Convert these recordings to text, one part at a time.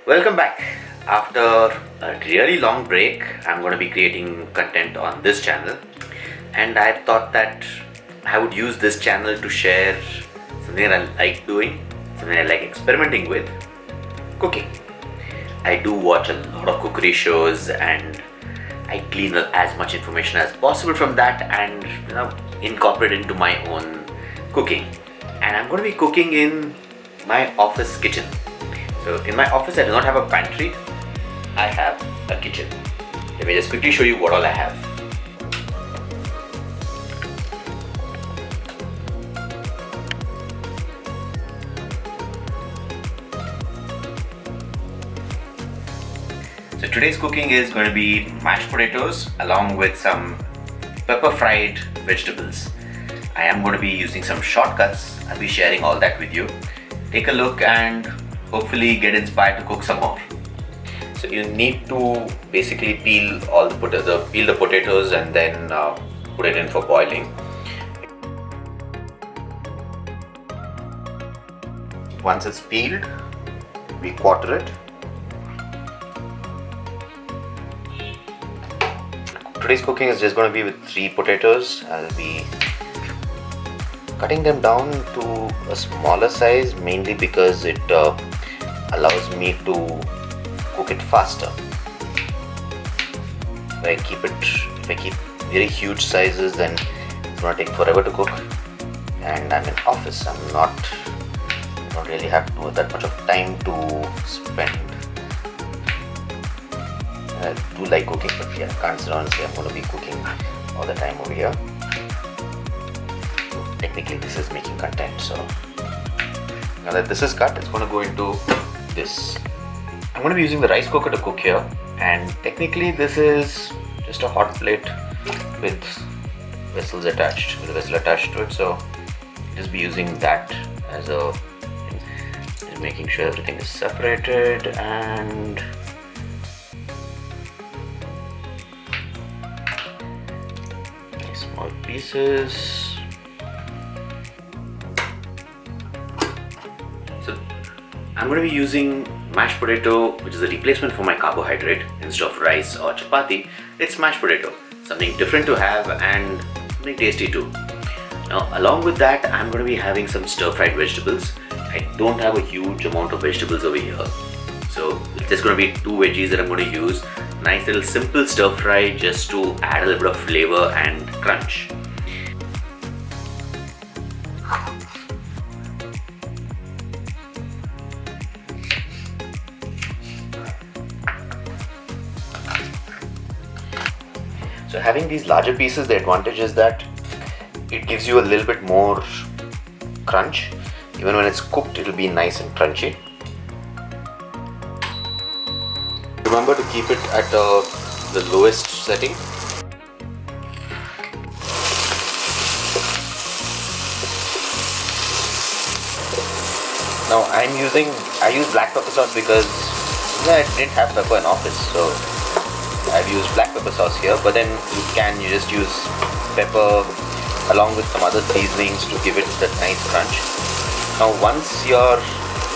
Welcome back. After a really long break, I'm going to be creating content on this channel, and I've thought that I would use this channel to share something that I like doing, something I like experimenting with: cooking. I do watch a lot of cookery shows, and I glean as much information as possible from that and incorporate into my own cooking. And I'm going to be cooking in my office kitchen. So in my office I do not have a pantry, I have a kitchen. Let me just quickly show you what all I have. So today's cooking is going to be mashed potatoes along with some pepper fried vegetables. I am going to be using some shortcuts. I'll be sharing all that with you. Take a look and hopefully get inspired to cook some more. So you need to basically peel the potatoes and then put it in for boiling. Once it's peeled, we quarter it. Today's cooking is just going to be with 3 potatoes. I'll be cutting them down to a smaller size, mainly because it allows me to cook it faster. If I keep very huge sizes, then it's gonna take forever to cook. And I'm in office. I don't really have that much of time to spend. I do like cooking, but yeah, I can't sit down and say I'm gonna be cooking all the time over here. Technically this is making content, so now that this is cut, it's going to go into this. I'm going to be using the rice cooker to cook here, and technically this is just a hot plate with a vessel attached to it, so I'll just be using that as a just making sure everything is separated and small pieces. I'm going to be using mashed potato, which is a replacement for my carbohydrate. Instead of rice or chapati, it's mashed potato. Something different to have and something tasty too. Now, along with that, I'm going to be having some stir-fried vegetables. I don't have a huge amount of vegetables over here, so there's going to be 2 veggies that I'm going to use. Nice little simple stir-fry just to add a little bit of flavor and crunch. So having these larger pieces, the advantage is that it gives you a little bit more crunch. Even when it's cooked, it'll be nice and crunchy. Remember to keep it at the lowest setting. Now I use black pepper sauce because I didn't have pepper in office, so I've used black pepper sauce here, but then you just use pepper along with some other seasonings to give it that nice crunch. Now once your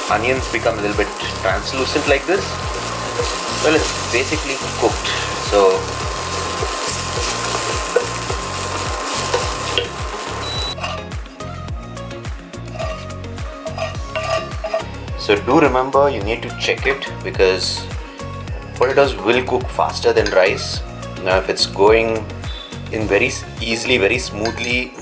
onions become a little bit translucent like this, well, it's basically cooked. So do remember, you need to check it because potatoes will cook faster than rice. Now if it's going in very easily, very smoothly,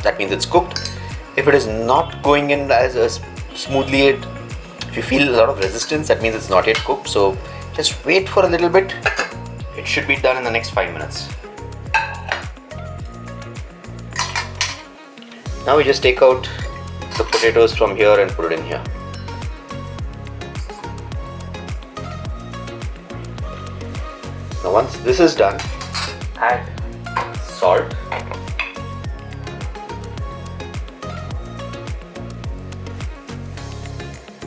that means it's cooked. If it is not going in as smoothly, if you feel a lot of resistance, that means it's not yet cooked. So just wait for a little bit. It should be done in the next 5 minutes. Now we just take out the potatoes from here and put it in here. Now once this is done, add salt,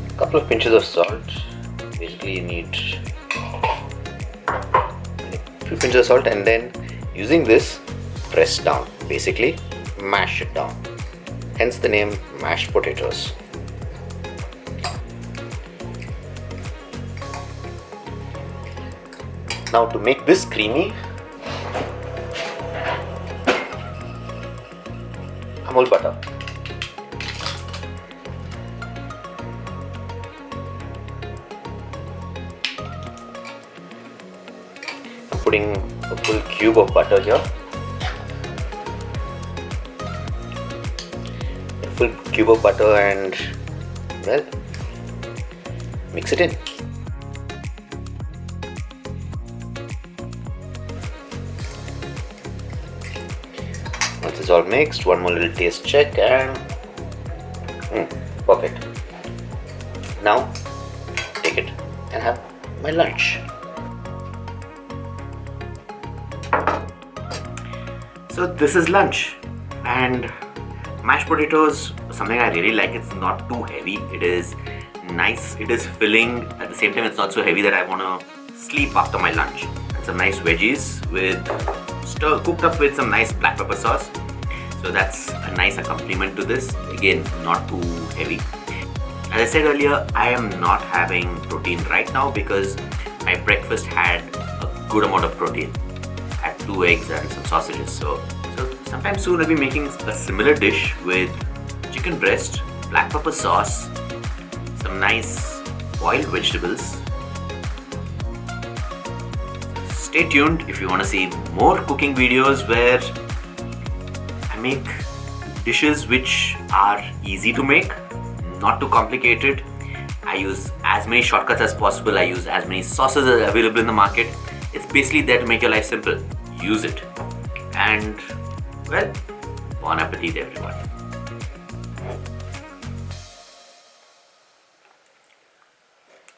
a couple of pinches of salt. Basically you need a few pinches of salt, and then using this, press down, basically mash it down, hence the name mashed potatoes. Now to make this creamy, Amul butter. I'm putting a full cube of butter here. A full cube of butter and, well, mix it in. Once it's all mixed, one more little taste check and perfect. Now take it and have my lunch. So this is lunch, and mashed potatoes, something I really like. It's not too heavy. It is nice. It is filling. At the same time, it's not so heavy that I want to sleep after my lunch. And some nice veggies with cooked up with some nice black pepper sauce. So that's a nice accompaniment to this. Again, not too heavy. As I said earlier, I am not having protein right now because my breakfast had a good amount of protein. I had 2 eggs and some sausages. So sometime soon I'll be making a similar dish with chicken breast, black pepper sauce, some nice boiled vegetables. Stay tuned if you want to see more cooking videos where I make dishes which are easy to make, not too complicated. I use as many shortcuts as possible. I use as many sauces as available in the market. It's basically there to make your life simple. Use it. And well, bon appetit everyone.